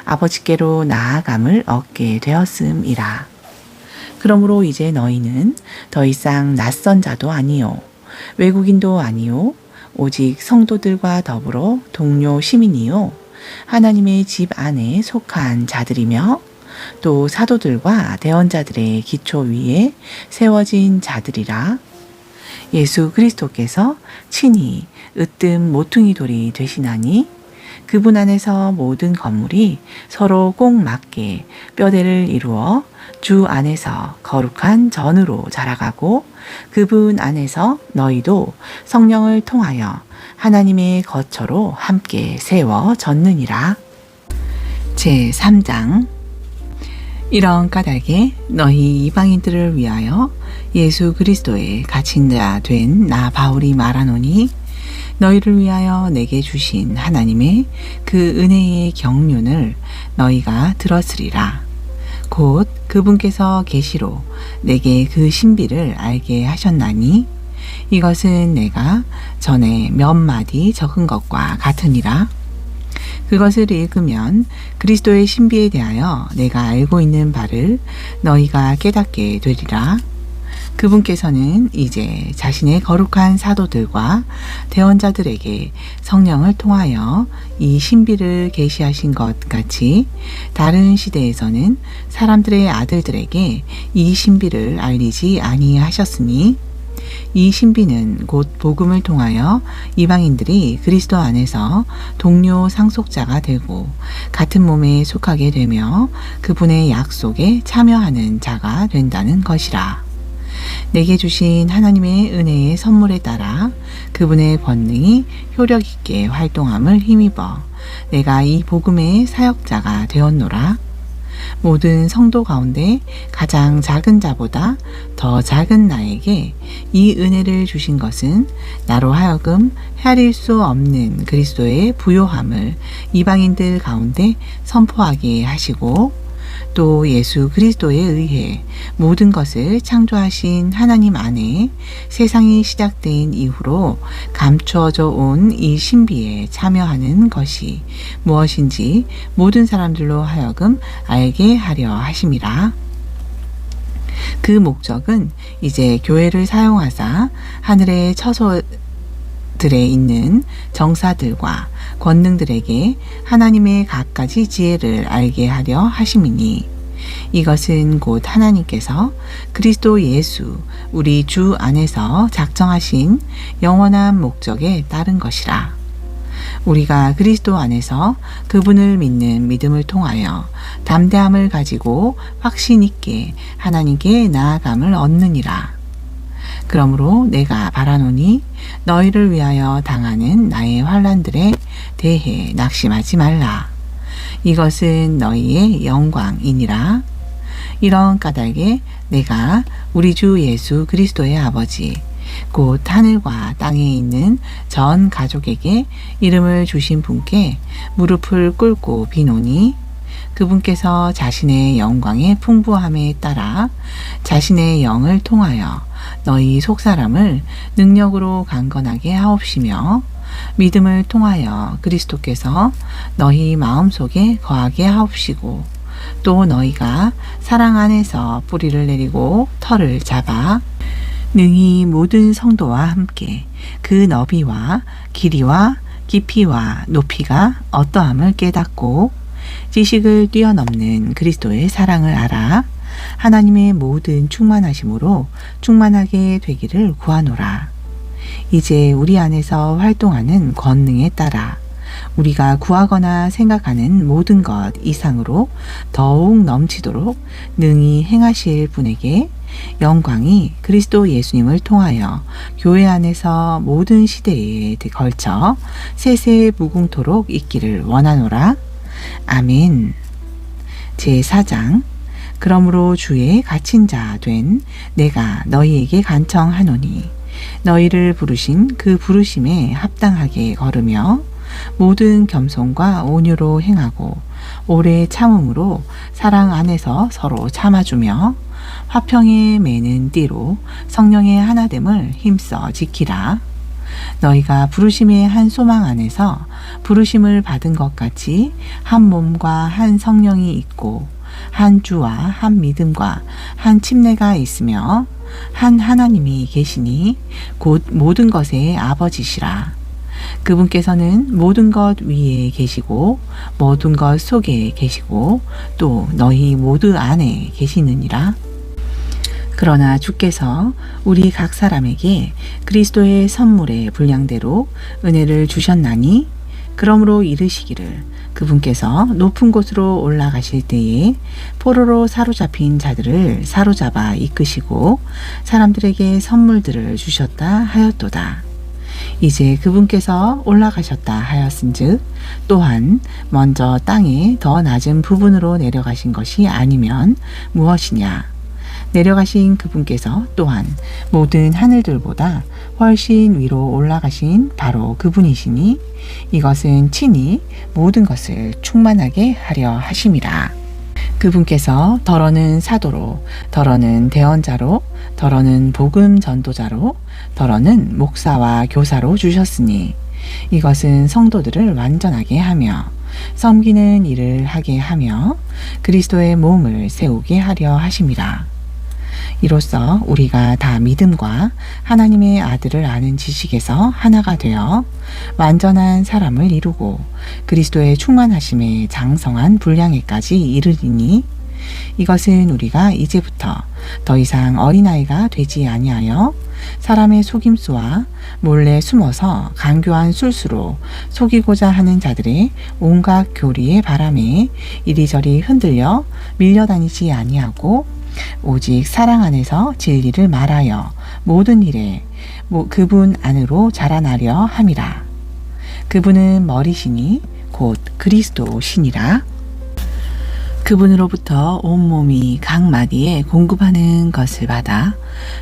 아버지께로 나아감을 얻게 되었음이라. 그러므로 이제 너희는 더 이상 낯선 자도 아니요 외국인도 아니요 오직 성도들과 더불어 동료 시민이요 하나님의 집 안에 속한 자들이며 또 사도들과 대언자들의 기초 위에 세워진 자들이라. 예수 그리스도께서 친히 으뜸 모퉁이 돌이 되시나니 그분 안에서 모든 건물이 서로 꼭 맞게 뼈대를 이루어 주 안에서 거룩한 전으로 자라가고 그분 안에서 너희도 성령을 통하여 하나님의 거처로 함께 세워졌느니라. 제3장 이런 까닭에 너희 이방인들을 위하여 예수 그리스도의 갇힌 자 된 나 바울이 말하노니 너희를 위하여 내게 주신 하나님의 그 은혜의 경륜을 너희가 들었으리라. 곧 그분께서 계시로 내게 그 신비를 알게 하셨나니 이것은 내가 전에 몇 마디 적은 것과 같으니라. 그것을 읽으면 그리스도의 신비에 대하여 내가 알고 있는 바를 너희가 깨닫게 되리라. 그분께서는 이제 자신의 거룩한 사도들과 대언자들에게 성령을 통하여 이 신비를 계시하신 것 같이 다른 시대에서는 사람들의 아들들에게 이 신비를 알리지 아니하셨으니 이 신비는 곧 복음을 통하여 이방인들이 그리스도 안에서 동료 상속자가 되고 같은 몸에 속하게 되며 그분의 약속에 참여하는 자가 된다는 것이라. 내게 주신 하나님의 은혜의 선물에 따라 그분의 권능이 효력 있게 활동함을 힘입어 내가 이 복음의 사역자가 되었노라. 모든 성도 가운데 가장 작은 자보다 더 작은 나에게 이 은혜를 주신 것은 나로 하여금 헤아릴 수 없는 그리스도의 부요함을 이방인들 가운데 선포하게 하시고 또 예수 그리스도에 의해 모든 것을 창조하신 하나님 안에 세상이 시작된 이후로 감추어져 온 이 신비에 참여하는 것이 무엇인지 모든 사람들로 하여금 알게 하려 하심이라. 그 목적은 이제 교회를 사용하사 하늘의 처소들에 있는 정사들과 권능들에게 하나님의 갖가지 지혜를 알게 하려 하심이니 이것은 곧 하나님께서 그리스도 예수 우리 주 안에서 작정하신 영원한 목적에 따른 것이라. 우리가 그리스도 안에서 그분을 믿는 믿음을 통하여 담대함을 가지고 확신 있게 하나님께 나아감을 얻느니라. 그러므로 내가 바라노니 너희를 위하여 당하는 나의 환난들에 대해 낙심하지 말라. 이것은 너희의 영광이니라. 이런 까닭에 내가 우리 주 예수 그리스도의 아버지 곧 하늘과 땅에 있는 전 가족에게 이름을 주신 분께 무릎을 꿇고 비노니 그분께서 자신의 영광의 풍부함에 따라 자신의 영을 통하여 너희 속사람을 능력으로 강건하게 하옵시며 믿음을 통하여 그리스도께서 너희 마음속에 거하게 하옵시고 또 너희가 사랑 안에서 뿌리를 내리고 털을 잡아 능히 모든 성도와 함께 그 너비와 길이와 깊이와 높이가 어떠함을 깨닫고 지식을 뛰어넘는 그리스도의 사랑을 알아 하나님의 모든 충만하심으로 충만하게 되기를 구하노라. 이제 우리 안에서 활동하는 권능에 따라 우리가 구하거나 생각하는 모든 것 이상으로 더욱 넘치도록 능히 행하실 분에게 영광이 그리스도 예수님을 통하여 교회 안에서 모든 시대에 걸쳐 세세 무궁토록 있기를 원하노라. 아멘. 제4장. 그러므로 주의 갇힌 자 된 내가 너희에게 간청하노니 너희를 부르신 그 부르심에 합당하게 걸으며 모든 겸손과 온유로 행하고 오래 참음으로 사랑 안에서 서로 참아주며 화평에 매는 띠로 성령의 하나됨을 힘써 지키라. 너희가 부르심의 한 소망 안에서 부르심을 받은 것 같이 한 몸과 한 성령이 있고 한 주와 한 믿음과 한 침례가 있으며 한 하나님이 계시니 곧 모든 것의 아버지시라. 그분께서는 모든 것 위에 계시고 모든 것 속에 계시고 또 너희 모두 안에 계시느니라. 그러나 주께서 우리 각 사람에게 그리스도의 선물의 분량대로 은혜를 주셨나니 그러므로 이르시기를 그분께서 높은 곳으로 올라가실 때에 포로로 사로잡힌 자들을 사로잡아 이끄시고 사람들에게 선물들을 주셨다 하였도다. 이제 그분께서 올라가셨다 하였은즉 또한 먼저 땅의 더 낮은 부분으로 내려가신 것이 아니면 무엇이냐. 내려가신 그분께서 또한 모든 하늘들보다 훨씬 위로 올라가신 바로 그분이시니 이것은 친히 모든 것을 충만하게 하려 하심이라. 그분께서 더러는 사도로, 더러는 대언자로, 더러는 복음 전도자로, 더러는 목사와 교사로 주셨으니 이것은 성도들을 완전하게 하며 섬기는 일을 하게 하며 그리스도의 몸을 세우게 하려 하심이라. 이로써 우리가 다 믿음과 하나님의 아들을 아는 지식에서 하나가 되어 완전한 사람을 이루고 그리스도의 충만하심에 장성한 분량에까지 이르리니 이것은 우리가 이제부터 더 이상 어린아이가 되지 아니하여 사람의 속임수와 몰래 숨어서 간교한 술수로 속이고자 하는 자들의 온갖 교리의 바람에 이리저리 흔들려 밀려다니지 아니하고 오직 사랑 안에서 진리를 말하여 모든 일에 그분 안으로 자라나려 함이라. 그분은 머리시니 곧 그리스도시니라. 그분으로부터 온몸이 각 마디에 공급하는 것을 받아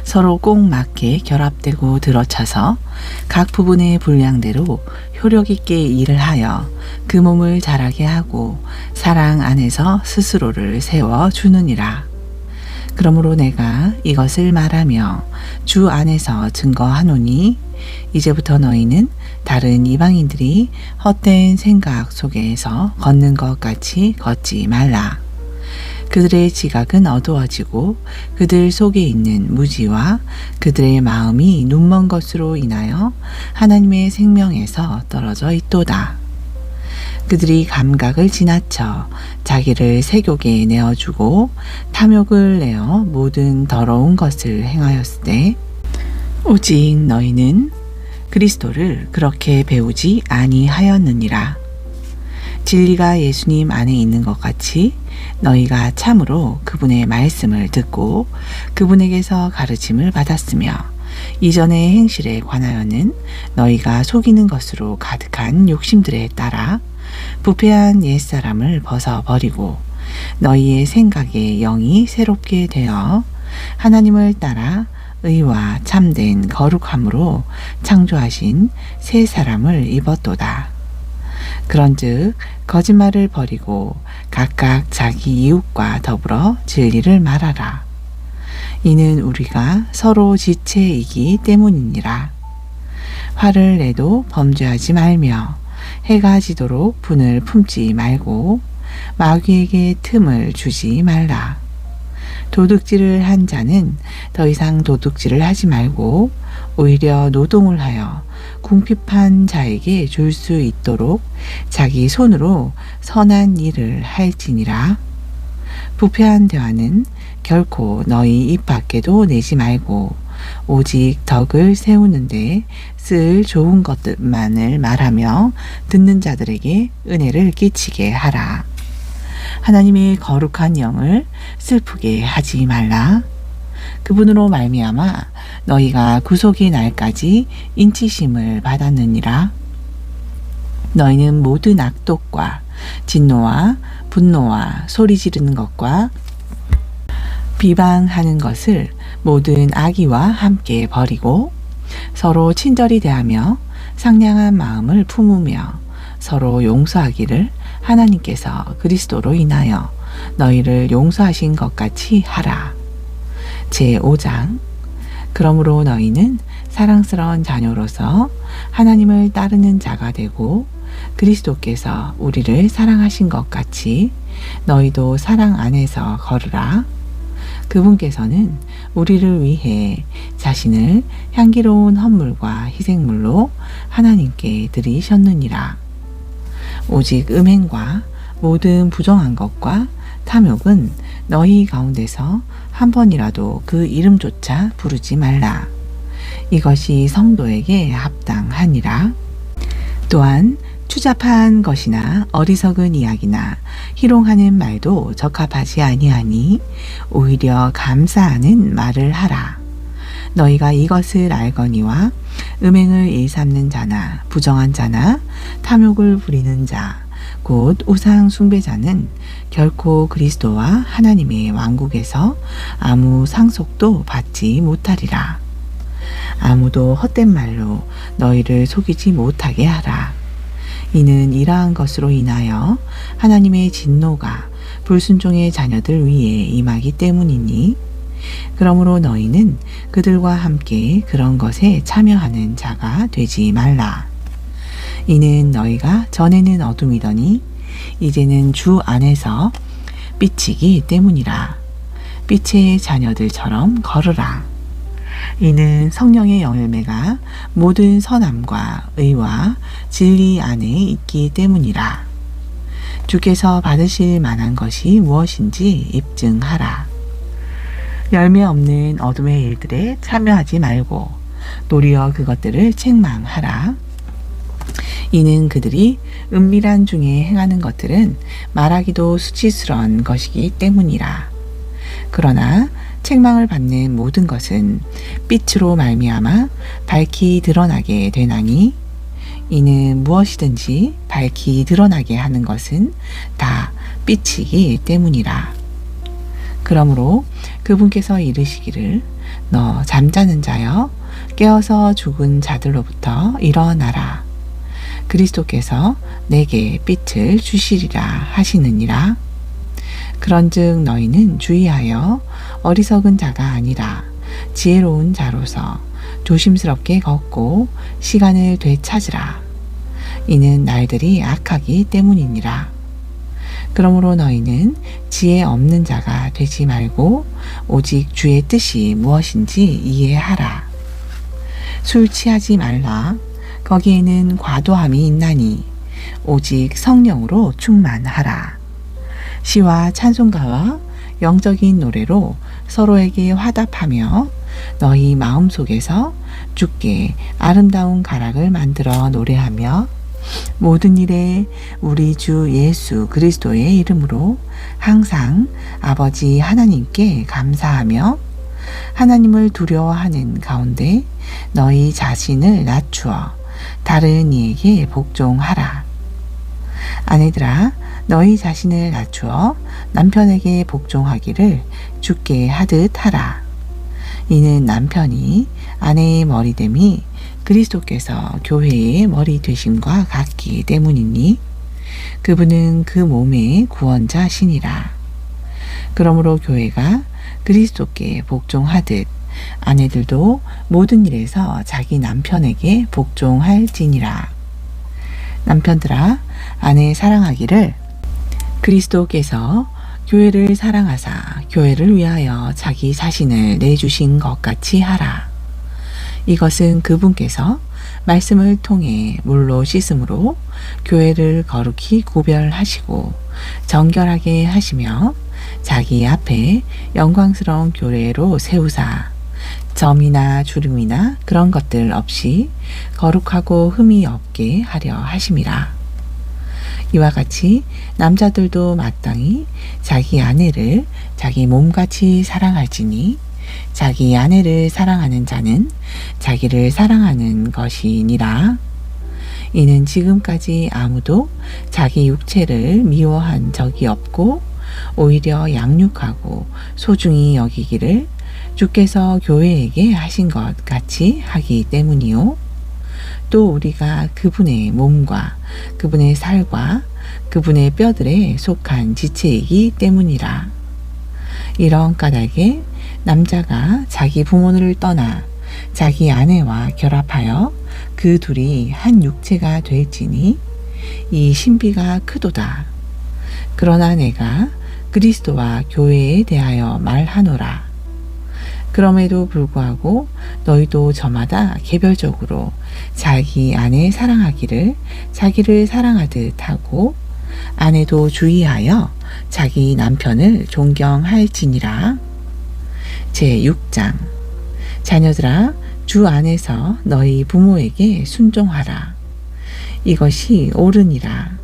서로 꼭 맞게 결합되고 들어차서 각 부분의 분량대로 효력 있게 일을 하여 그 몸을 자라게 하고 사랑 안에서 스스로를 세워 주느니라. 그러므로 내가 이것을 말하며 주 안에서 증거하노니 이제부터 너희는 다른 이방인들이 헛된 생각 속에서 걷는 것 같이 걷지 말라. 그들의 지각은 어두워지고 그들 속에 있는 무지와 그들의 마음이 눈먼 것으로 인하여 하나님의 생명에서 떨어져 있도다. 그들이 감각을 지나쳐 자기를 세욕에 내어주고 탐욕을 내어 모든 더러운 것을 행하였을 때 오직 너희는 그리스도를 그렇게 배우지 아니하였느니라. 진리가 예수님 안에 있는 것 같이 너희가 참으로 그분의 말씀을 듣고 그분에게서 가르침을 받았으며 이전의 행실에 관하여는 너희가 속이는 것으로 가득한 욕심들에 따라 부패한 옛사람을 벗어버리고 너희의 생각의 영이 새롭게 되어 하나님을 따라 의와 참된 거룩함으로 창조하신 새 사람을 입었도다. 그런즉 거짓말을 버리고 각각 자기 이웃과 더불어 진리를 말하라. 이는 우리가 서로 지체이기 때문이니라. 화를 내도 범죄하지 말며 해가 지도록 분을 품지 말고 마귀에게 틈을 주지 말라. 도둑질을 한 자는 더 이상 도둑질을 하지 말고 오히려 노동을 하여 궁핍한 자에게 줄 수 있도록 자기 손으로 선한 일을 할지니라. 부패한 대화는 결코 너희 입 밖에도 내지 말고 오직 덕을 세우는데 쓸 좋은 것들만을 말하며 듣는 자들에게 은혜를 끼치게 하라. 하나님의 거룩한 영을 슬프게 하지 말라. 그분으로 말미암아 너희가 구속의 날까지 인치심을 받았느니라. 너희는 모든 악독과 진노와 분노와 소리 지르는 것과 비방하는 것을 모든 악의와 함께 버리고 서로 친절히 대하며 상냥한 마음을 품으며 서로 용서하기를 하나님께서 그리스도로 인하여 너희를 용서하신 것 같이 하라. 제5장. 그러므로 너희는 사랑스러운 자녀로서 하나님을 따르는 자가 되고 그리스도께서 우리를 사랑하신 것 같이 너희도 사랑 안에서 걸으라. 그분께서는 우리를 위해 자신을 향기로운 헌물과 희생물로 하나님께 드리셨느니라. 오직 음행과 모든 부정한 것과 탐욕은 너희 가운데서 한 번이라도 그 이름조차 부르지 말라. 이것이 성도에게 합당하니라. 또한 추잡한 것이나 어리석은 이야기나 희롱하는 말도 적합하지 아니하니 오히려 감사하는 말을 하라. 너희가 이것을 알거니와 음행을 일삼는 자나 부정한 자나 탐욕을 부리는 자 곧 우상 숭배자는 결코 그리스도와 하나님의 왕국에서 아무 상속도 받지 못하리라. 아무도 헛된 말로 너희를 속이지 못하게 하라. 이는 이러한 것으로 인하여 하나님의 진노가 불순종의 자녀들 위에 임하기 때문이니 그러므로 너희는 그들과 함께 그런 것에 참여하는 자가 되지 말라. 이는 너희가 전에는 어둠이더니 이제는 주 안에서 빛이기 때문이라. 빛의 자녀들처럼 걸으라. 이는 성령의 열매가 모든 선함과 의와 진리 안에 있기 때문이라. 주께서 받으실 만한 것이 무엇인지 입증하라. 열매 없는 어둠의 일들에 참여하지 말고 도리어 그것들을 책망하라. 이는 그들이 은밀한 중에 행하는 것들은 말하기도 수치스러운 것이기 때문이라. 그러나 책망을 받는 모든 것은 빛으로 말미암아 밝히 드러나게 되나니 이는 무엇이든지 밝히 드러나게 하는 것은 다 빛이기 때문이라. 그러므로 그분께서 이르시기를 너 잠자는 자여 깨어서 죽은 자들로부터 일어나라. 그리스도께서 내게 빛을 주시리라 하시느니라. 그런즉 너희는 주의하여 어리석은 자가 아니라 지혜로운 자로서 조심스럽게 걷고 시간을 되찾으라. 이는 날들이 악하기 때문이니라. 그러므로 너희는 지혜 없는 자가 되지 말고 오직 주의 뜻이 무엇인지 이해하라. 술 취하지 말라. 거기에는 과도함이 있나니 오직 성령으로 충만하라. 시와 찬송가와 영적인 노래로 서로에게 화답하며 너희 마음속에서 주께 아름다운 가락을 만들어 노래하며 모든 일에 우리 주 예수 그리스도의 이름으로 항상 아버지 하나님께 감사하며 하나님을 두려워하는 가운데 너희 자신을 낮추어 다른 이에게 복종하라. 아내들아, 너희 자신을 낮추어 남편에게 복종하기를 주께 하듯 하라. 이는 남편이 아내의 머리됨이 그리스도께서 교회의 머리 되심과 같기 때문이니 그분은 그 몸의 구원자시니라. 그러므로 교회가 그리스도께 복종하듯 아내들도 모든 일에서 자기 남편에게 복종할지니라. 남편들아, 아내 사랑하기를 그리스도께서 교회를 사랑하사 교회를 위하여 자기 자신을 내주신 것 같이 하라. 이것은 그분께서 말씀을 통해 물로 씻음으로 교회를 거룩히 구별하시고 정결하게 하시며 자기 앞에 영광스러운 교회로 세우사 점이나 주름이나 그런 것들 없이 거룩하고 흠이 없게 하려 하심이라. 이와 같이 남자들도 마땅히 자기 아내를 자기 몸같이 사랑할지니 자기 아내를 사랑하는 자는 자기를 사랑하는 것이니라. 이는 지금까지 아무도 자기 육체를 미워한 적이 없고 오히려 양육하고 소중히 여기기를 주께서 교회에게 하신 것 같이 하기 때문이요. 또 우리가 그분의 몸과 그분의 살과 그분의 뼈들에 속한 지체이기 때문이라. 이런 까닭에 남자가 자기 부모를 떠나 자기 아내와 결합하여 그 둘이 한 육체가 될지니 이 신비가 크도다. 그러나 내가 그리스도와 교회에 대하여 말하노라. 그럼에도 불구하고 너희도 저마다 개별적으로 자기 아내 사랑하기를 자기를 사랑하듯 하고 아내도 주의하여 자기 남편을 존경할지니라. 제6장 자녀들아, 주 안에서 너희 부모에게 순종하라. 이것이 옳으니라.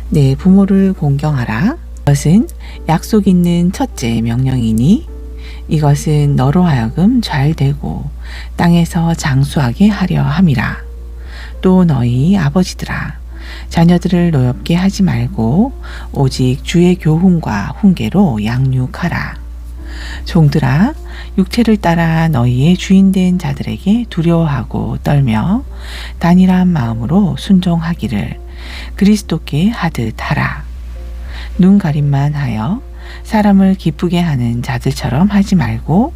내 부모를 공경하라. 이것은 약속 있는 첫째 명령이니 이것은 너로 하여금 잘되고 땅에서 장수하게 하려 함이라. 또 너희 아버지들아, 자녀들을 노엽게 하지 말고 오직 주의 교훈과 훈계로 양육하라. 종들아, 육체를 따라 너희의 주인된 자들에게 두려워하고 떨며 단일한 마음으로 순종하기를 그리스도께 하듯 하라. 눈 가림만 하여 사람을 기쁘게 하는 자들처럼 하지 말고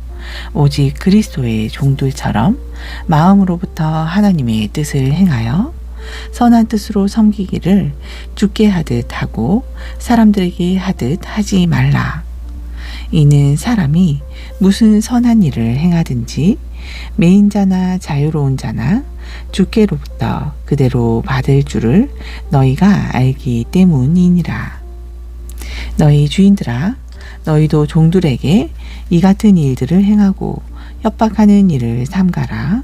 오직 그리스도의 종들처럼 마음으로부터 하나님의 뜻을 행하여 선한 뜻으로 섬기기를 주께 하듯 하고 사람들에게 하듯 하지 말라. 이는 사람이 무슨 선한 일을 행하든지 매인 자나 자유로운 자나 주께로부터 그대로 받을 줄을 너희가 알기 때문이니라. 너희 주인들아, 너희도 종들에게 이 같은 일들을 행하고 협박하는 일을 삼가라.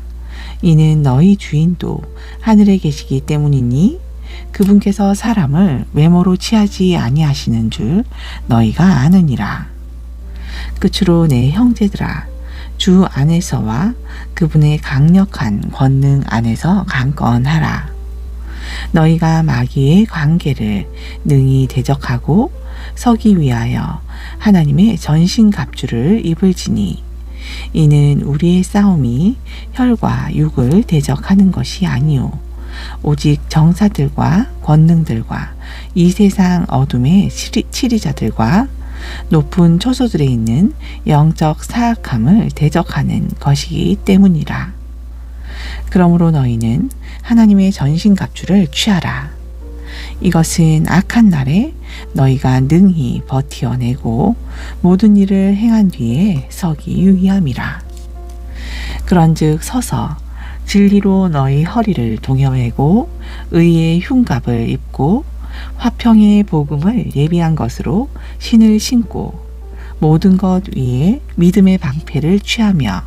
이는 너희 주인도 하늘에 계시기 때문이니 그분께서 사람을 외모로 취하지 아니하시는 줄 너희가 아느니라. 끝으로 내 형제들아, 주 안에서와 그분의 강력한 권능 안에서 강건하라. 너희가 마귀의 관계를 능히 대적하고 서기 위하여 하나님의 전신갑주를 입을지니 이는 우리의 싸움이 혈과 육을 대적하는 것이 아니요 오직 정사들과 권능들과 이 세상 어둠의 치리자들과 높은 처소들에 있는 영적 사악함을 대적하는 것이기 때문이라. 그러므로 너희는 하나님의 전신갑주를 취하라. 이것은 악한 날에 너희가 능히 버티어내고 모든 일을 행한 뒤에 서기 위함이라. 그런즉 서서 진리로 너희 허리를 동여매고 의의 흉갑을 입고 화평의 복음을 예비한 것으로 신을 신고 모든 것 위에 믿음의 방패를 취하며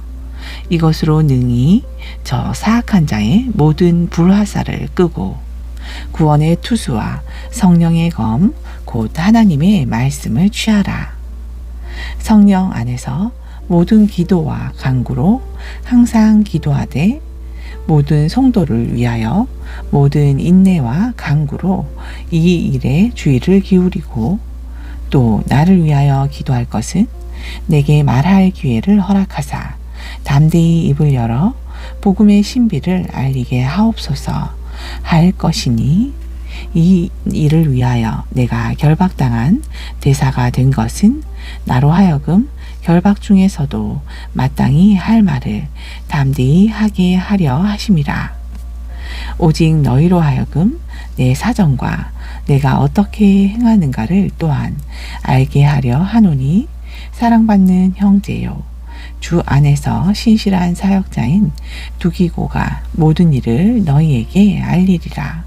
이것으로 능히 저 사악한 자의 모든 불화살을 끄고 구원의 투수와 성령의 검 곧 하나님의 말씀을 취하라. 성령 안에서 모든 기도와 간구로 항상 기도하되 모든 성도를 위하여 모든 인내와 간구로 이 일에 주의를 기울이고 또 나를 위하여 기도할 것은 내게 말할 기회를 허락하사 담대히 입을 열어 복음의 신비를 알리게 하옵소서 할 것이니 이 일을 위하여 내가 결박당한 대사가 된 것은 나로 하여금 결박 중에서도 마땅히 할 말을 담대히 하게 하려 하심이라. 오직 너희로 하여금 내 사정과 내가 어떻게 행하는가를 또한 알게 하려 하노니 사랑받는 형제요 주 안에서 신실한 사역자인 두기고가 모든 일을 너희에게 알리리라.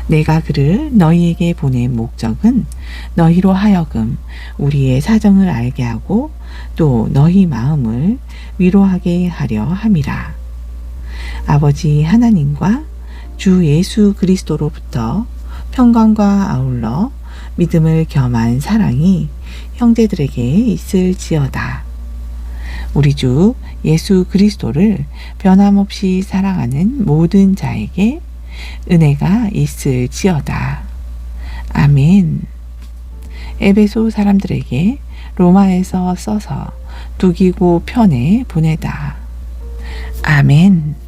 내가 그를 너희에게 보낸 목적은 너희로 하여금 우리의 사정을 알게 하고 또 너희 마음을 위로하게 하려 함이라. 아버지 하나님과 주 예수 그리스도로부터 평강과 아울러 믿음을 겸한 사랑이 형제들에게 있을지어다. 우리 주 예수 그리스도를 변함없이 사랑하는 모든 자에게 은혜가 있을지어다. 아멘. 에베소 사람들에게 로마에서 써서 두기고 편에 보내다. 아멘.